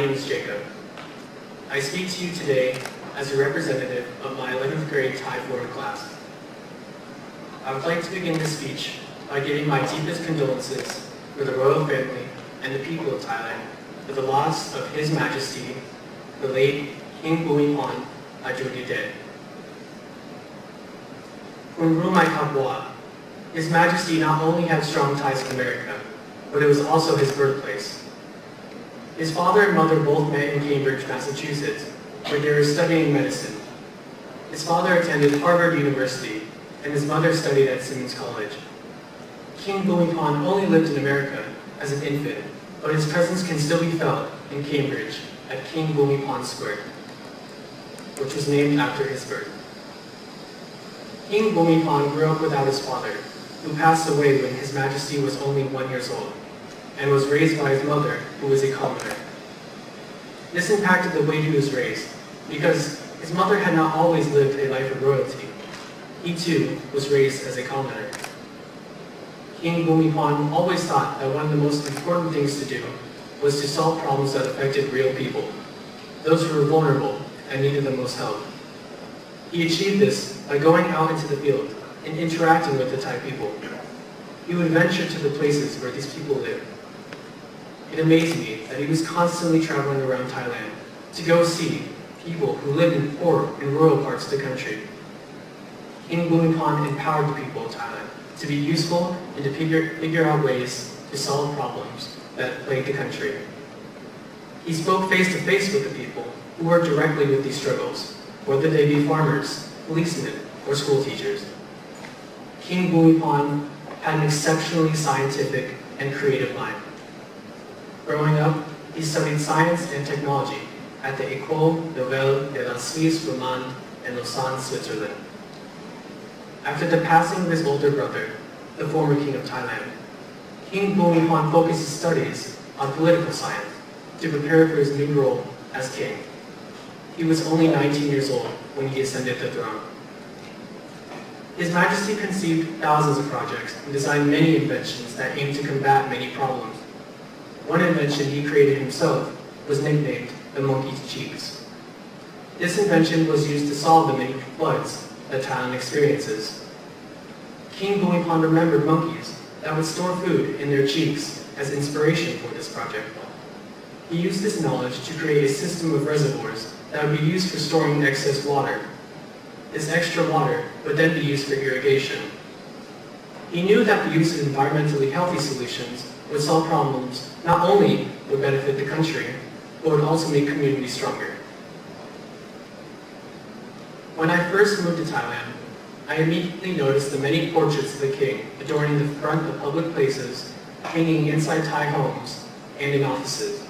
name is Jacob. I speak to you today as a representative of my 11th grade Thai Florida class. I would like to begin this speech by giving my deepest condolences for the royal family and the people of Thailand for the loss of His Majesty, the late King Bhumibol Adulyadej. Kun Rumai Kapwa, His Majesty not only had strong ties to America, but it was also his birthplace. His father and mother both met in Cambridge, Massachusetts, where they were studying medicine. His father attended Harvard University, and his mother studied at Simmons College. King Bhumibol only lived in America as an infant, but his presence can still be felt in Cambridge at King Bhumibol Square, which was named after his birth. King Bhumibol grew up without his father, who passed away when His Majesty was only 1 year old, and was raised by his mother, who was a commoner. This impacted the way he was raised, because his mother had not always lived a life of royalty. He too was raised as a commoner. King Bhumibol always thought that one of the most important things to do was to solve problems that affected real people, those who were vulnerable and needed the most help. He achieved this by going out into the field and interacting with the Thai people. He would venture to the places where these people lived. It amazed me that he was constantly traveling around Thailand to go see people who lived in poor and rural parts of the country. King Bhumibol empowered the people of Thailand to be useful and to figure out ways to solve problems that plagued the country. He spoke face to face with the people who worked directly with these struggles, whether they be farmers, policemen, or school teachers. King Bhumibol had an exceptionally scientific and creative mind. Growing up, he studied science and technology at the École Nouvelle de la Suisse Romande in Lausanne, Switzerland. After the passing of his older brother, the former king of Thailand, King Bhumibol focused his studies on political science to prepare for his new role as king. He was only 19 years old when he ascended the throne. His Majesty conceived thousands of projects and designed many inventions that aimed to combat many problems. One invention he created himself was nicknamed the monkey's cheeks. This invention was used to solve the many floods that Thailand experiences. King Bhumibol remembered monkeys that would store food in their cheeks as inspiration for this project. He used this knowledge to create a system of reservoirs that would be used for storing excess water. This extra water would then be used for irrigation. He knew that the use of environmentally healthy solutions would solve problems not only would benefit the country, but would also make communities stronger. When I first moved to Thailand, I immediately noticed the many portraits of the king adorning the front of public places, hanging inside Thai homes, and in offices.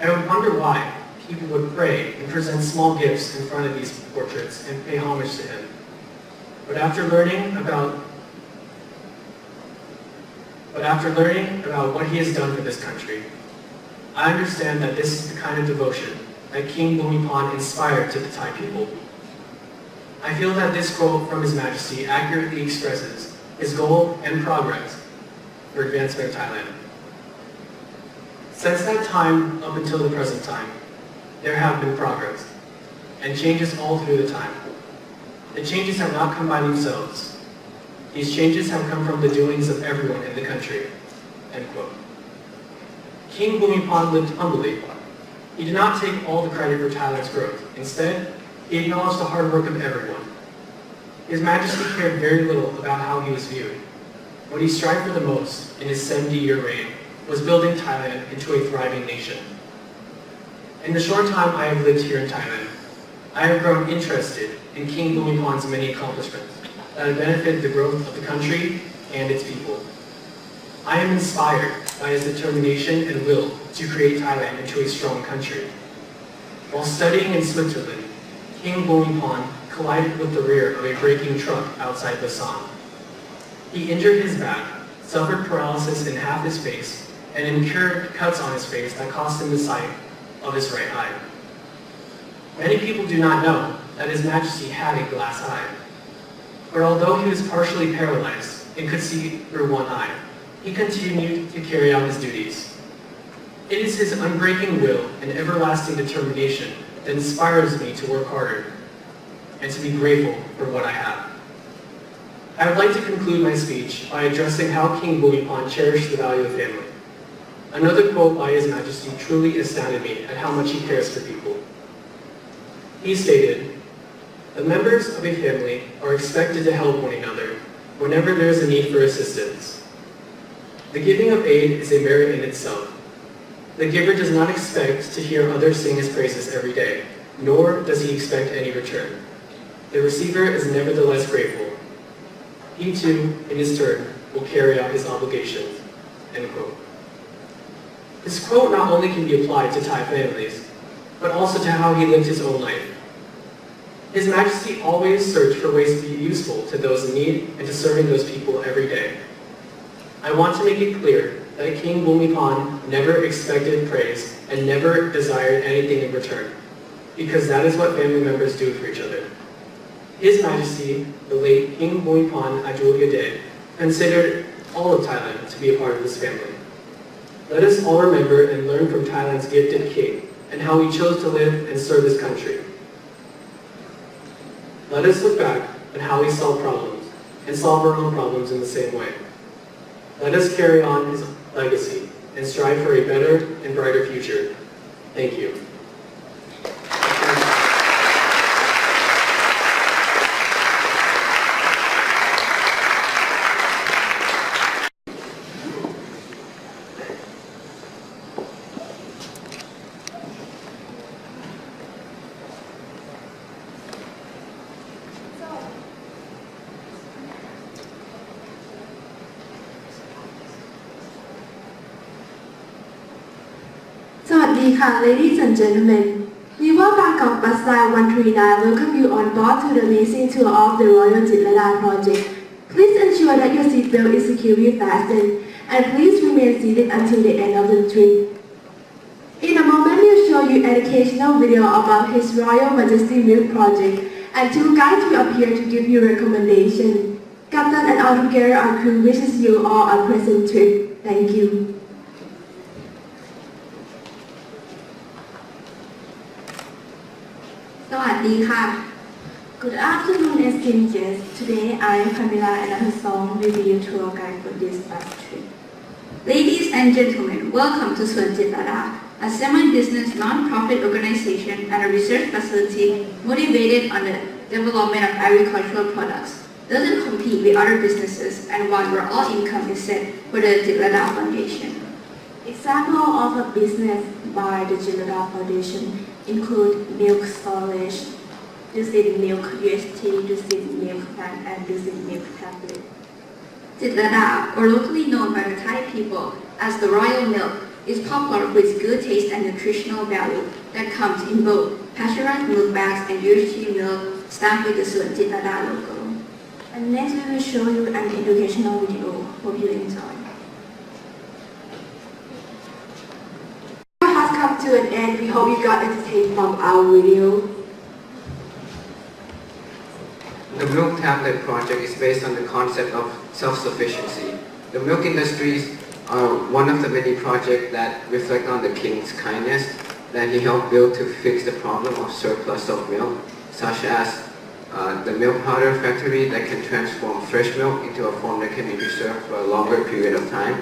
I would wonder why people would pray and present small gifts in front of these portraits and pay homage to him. But after learning about what he has done for this country, I understand that this is the kind of devotion that King Bhumibol inspired to the Thai people. I feel that this quote from His Majesty accurately expresses his goal and progress for advancement of Thailand. Since that time up until the present time, there have been progress, and changes all through the time. The changes have not come by themselves. These changes have come from the doings of everyone in the country." End quote. King Bhumibol lived humbly. He did not take all the credit for Thailand's growth. Instead, he acknowledged the hard work of everyone. His Majesty cared very little about how he was viewed. What he strived for the most in his 70-year reign was building Thailand into a thriving nation. In the short time I have lived here in Thailand, I have grown interested in King Bhumibol's many accomplishments that have benefited the growth of the country and its people. I am inspired by his determination and will to create Thailand into a strong country. While studying in Switzerland, King Bhumibol collided with the rear of a braking truck outside Lausanne. He injured his back, suffered paralysis in half his face, and incurred cuts on his face that cost him the sight of his right eye. Many people do not know that His Majesty had a glass eye. But although he was partially paralyzed and could see through one eye, he continued to carry out his duties. It is his unbreaking will and everlasting determination that inspires me to work harder and to be grateful for what I have. I would like to conclude my speech by addressing how King Bhumibol cherished the value of family. Another quote by His Majesty truly astounded me at how much he cares for people. He stated, "The members of a family are expected to help one another whenever there is a need for assistance. The giving of aid is a merit in itself. The giver does not expect to hear others sing his praises every day, nor does he expect any return. The receiver is nevertheless grateful. He too, in his turn, will carry out his obligations." End quote. This quote not only can be applied to Thai families, but also to how he lived his own life. His Majesty always searched for ways to be useful to those in need and to serving those people every day. I want to make it clear that King Bhumibol never expected praise and never desired anything in return, because that is what family members do for each other. His Majesty, the late King Bhumibol Adulyadej, considered all of Thailand to be a part of this family. Let us all remember and learn from Thailand's gifted king and how he chose to live and serve his country. Let us look back at how he solved problems and solve our own problems in the same way. Let us carry on his legacy and strive for a better and brighter future. Thank you. สวัสดีค่ะ Ladies and gentlemen. Niva Bangkok Bus Line 139 welcome you on board to the amazing tour of the Royal Jitlada project. Please ensure that your seatbelt is securely fastened and please remain seated until the end of the trip. In a moment, we'll show you educational video about His Royal Majesty Milk Project and two guides will appear to give you recommendations. Captain and all together our crew wishes you all a pleasant trip. Thank you. Good afternoon, esteemed guests. Today I am Camila and her song will be your tour guide for this bus trip. Ladies and gentlemen, welcome to Suan Jitlada, a semi-business non-profit organization and a research facility motivated on the development of agricultural products. Doesn't compete with other businesses and one where all income is set for the Jitlada Foundation. Example of a business by the Jitlada Foundation include milk storage, Dusit Milk UST, Dusit Milk Plan, and Dusit Milk Tablet. Jitlada, or locally known by the Thai people as the Royal Milk, is popular for its good taste and nutritional value that comes in both pasteurized milk bags and UHT milk stamped with the Suan Jitlada logo. And next we will show you an educational video. Hope you enjoy. Has come to an end. We hope you got entertained from our video. The Milk Tablet project is based on the concept of self-sufficiency. The milk industries are one of the many projects that reflect on the king's kindness that he helped build to fix the problem of surplus of milk, such as the milk powder factory that can transform fresh milk into a form that can be preserved for a longer period of time.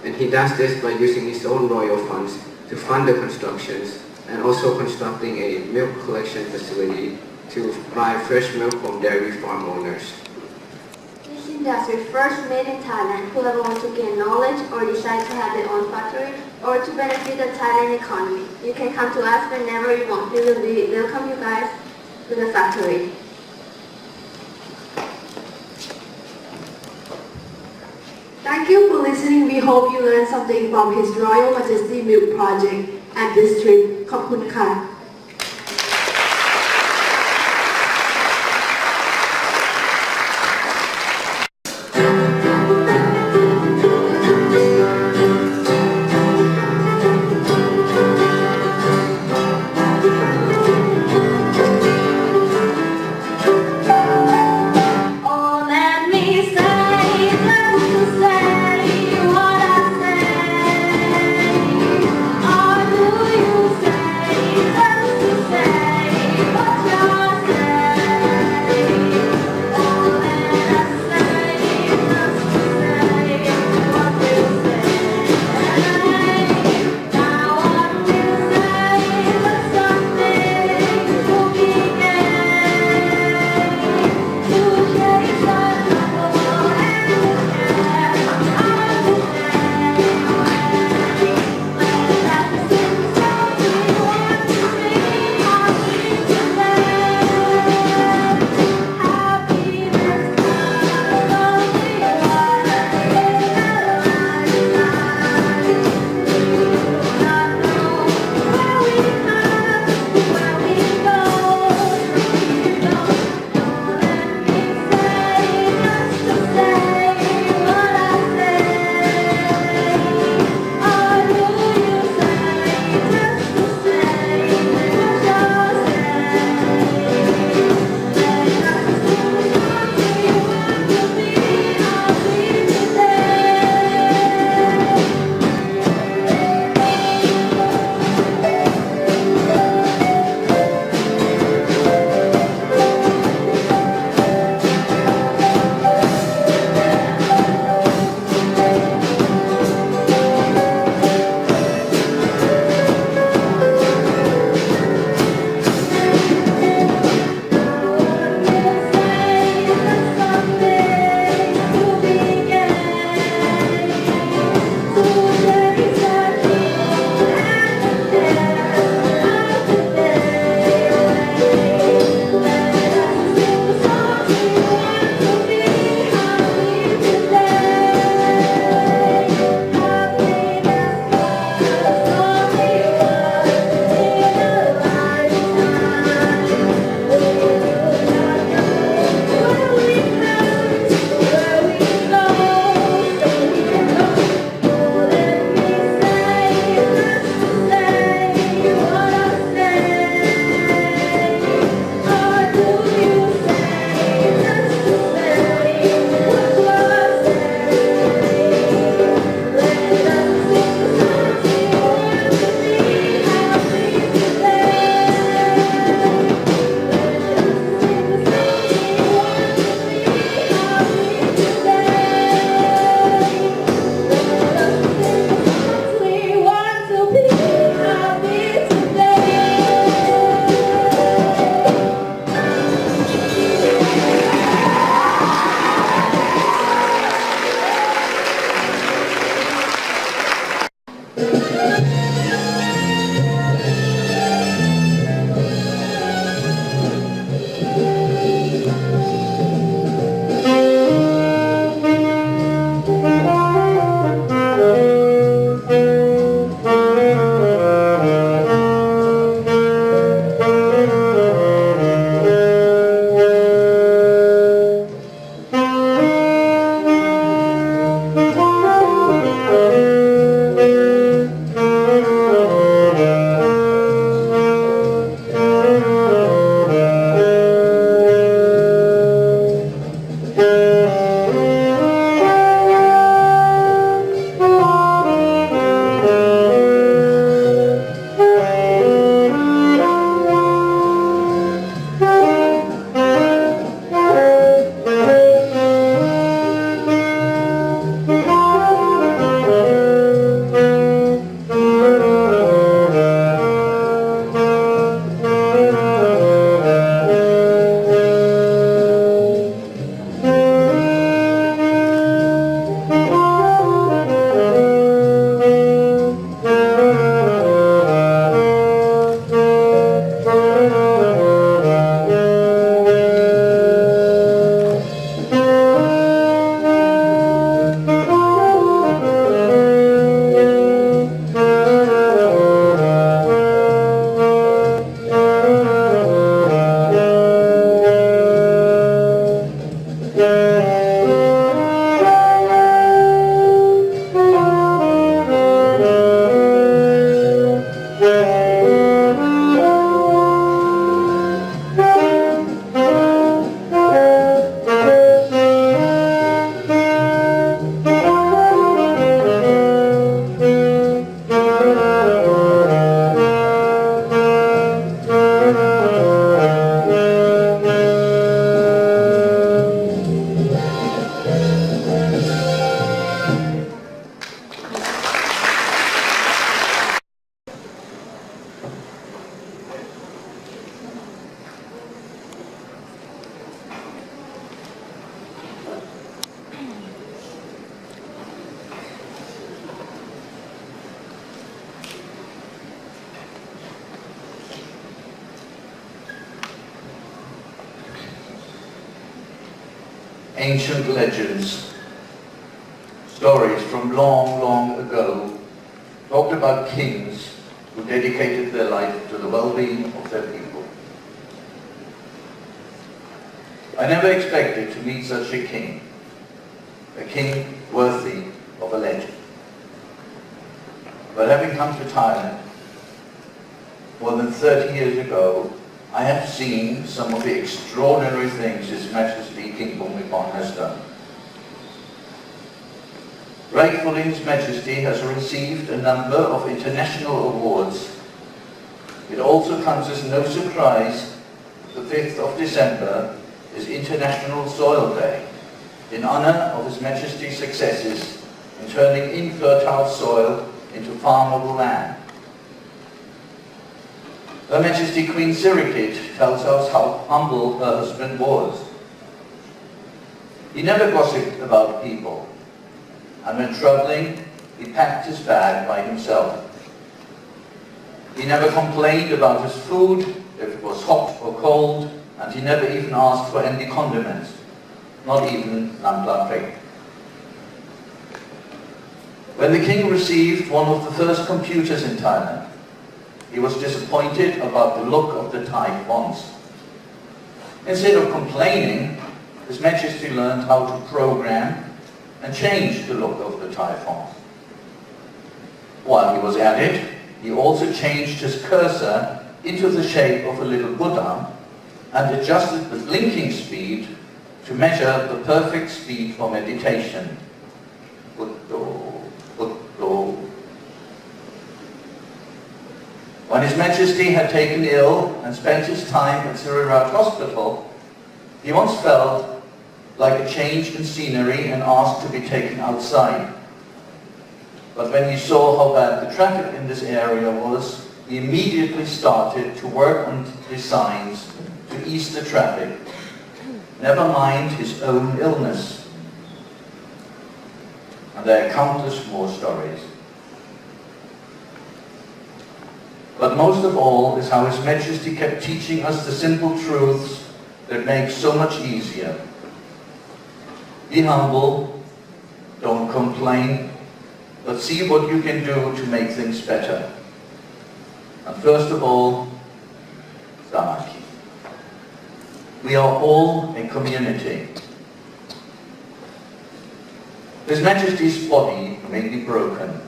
And he does this by using his own royal funds to fund the constructions and also constructing a milk collection facility to buy fresh milk from dairy farm owners. This industry first made in Thailand. Whoever wants to gain knowledge or decide to have their own factory or to benefit the Thailand economy, you can come to us whenever you want. We will welcome you guys to the factory. Thank you for listening. We hope you learned something from His Royal Majesty Milk Project and this trip. ขอบคุณค่ะ ancient legends, stories from long, long ago, talked about kings who dedicated their life to the well-being of their people. I never expected to meet such a king worthy of a legend. But having come to Thailand more than 30 years ago, I have seen some of the extraordinary things His Majesty King Bhumibol has done. Rightfully, His Majesty has received a number of international awards. It also comes as no surprise the 5th of December is International Soil Day, in honor of His Majesty's successes in turning infertile soil into farmable land. Her Majesty Queen Sirikit tells us how humble her husband was. He never gossiped about people, and when traveling, he packed his bag by himself. He never complained about his food, if it was hot or cold, and he never even asked for any condiments, not even lamb. When the king received one of the first computers in Thailand, he was disappointed about the look of the Thai fonts. Instead of complaining, His Majesty learned how to program and change the look of the Thai fonts. While he was at it, he also changed his cursor into the shape of a little Buddha and adjusted the blinking speed to measure the perfect speed for meditation. Buddha, Buddha. When His Majesty had taken ill and spent his time at Sirirat Hospital, he once felt like a change in scenery and asked to be taken outside. But when he saw how bad the traffic in this area was, he immediately started to work on designs to ease the traffic, never mind his own illness. And there are countless more stories. But most of all is how His Majesty kept teaching us the simple truths that make so much easier. Be humble, don't complain, but see what you can do to make things better. And first of all, Samaki. We are all a community. His Majesty's body may be broken,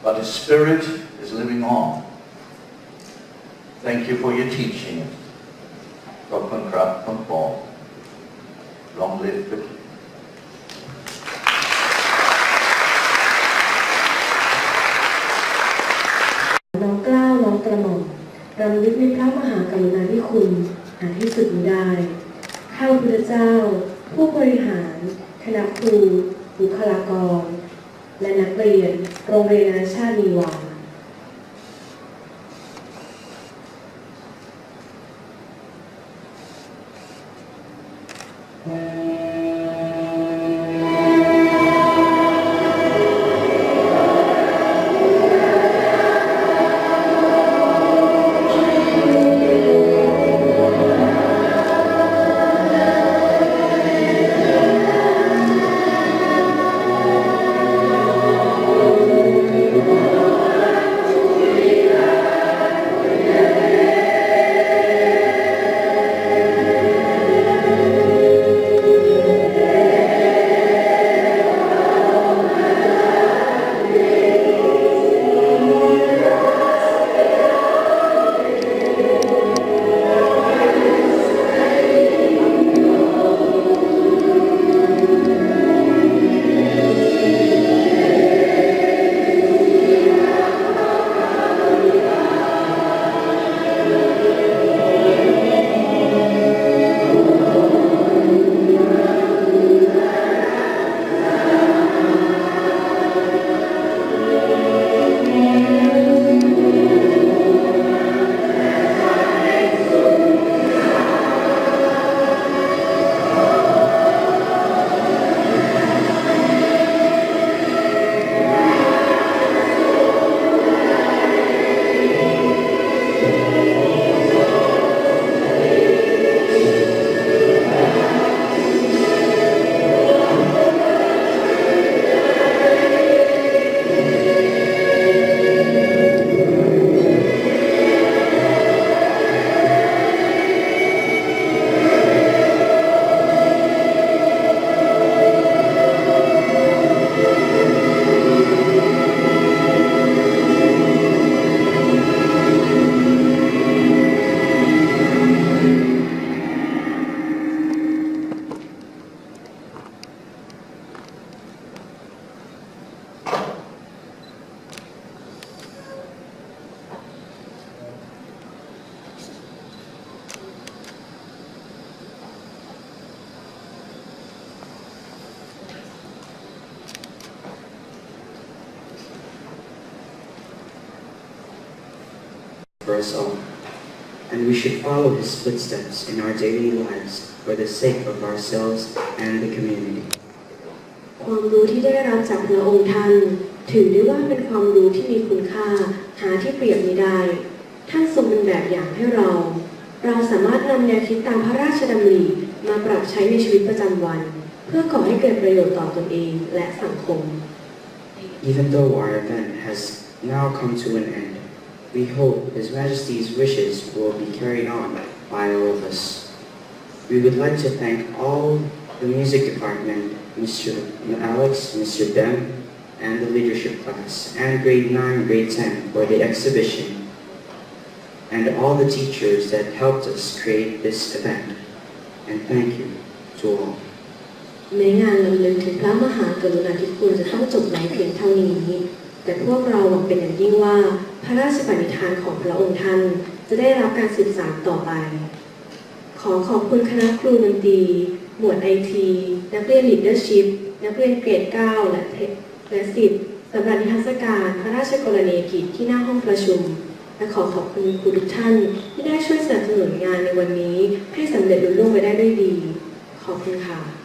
but his spirit is living on. Thank you for your teaching. Khop krap khop pom. Long live the king. น้อมเกล้าน้อมกระหม่อมรำลึกในพระมหากรุณาธิคุณหาที่สุดมิได้ ข้าพระเจ้า ผู้บริหาร คณะครู บุคลากร และนักเรียน โรงเรียนนานาชาตินีวา for us all, and we should follow his footsteps in our daily lives for the sake of ourselves and the community. ความรู้ที่ได้รับจากพระองค์ท่านถือได้ว่าเป็นความรู้ที่มีคุณค่าหาที่เปรียบไม่ได้ท่านทรงเป็นแบบอย่างให้เราสามารถนำแนวคิดตามพระราชดำริมาปรับใช้ในชีวิตประจำวันเพื่อก่อให้เกิดประโยชน์ต่อตนเองและสังคม Even though our event has now come to an end, we hope His Majesty's wishes will be carried on by all of us. We would like to thank all the music department, Mr. Alex, Mr. Ben, and the leadership class, and grade 9, grade 10 for the exhibition, and all the teachers that helped us create this event. And thank you to all. แม้งานลำลึกถึงพระมหากรุณาธิคุณจะต้องจบลงเพียงเท่านี้แต่พวกเราหวังเป็นอย่างยิ่งว่าพระราชปณิธานของพระองค์ท่านจะได้รับการสืบสานต่อไปขอขอบคุณคณะครูดนตรีหมวด IT นักเรียน Leadership นักเรียนเกรด 9 และ 10 สำหรับนิทรรศการพระราชกรณียกิจที่หน้าห้องประชุมและขอขอบคุณครูทุกท่านที่ได้ช่วยสนับสนุนงานในวันนี้ให้สำเร็จลุล่วงไปได้ด้วยดีขอบคุณค่ะ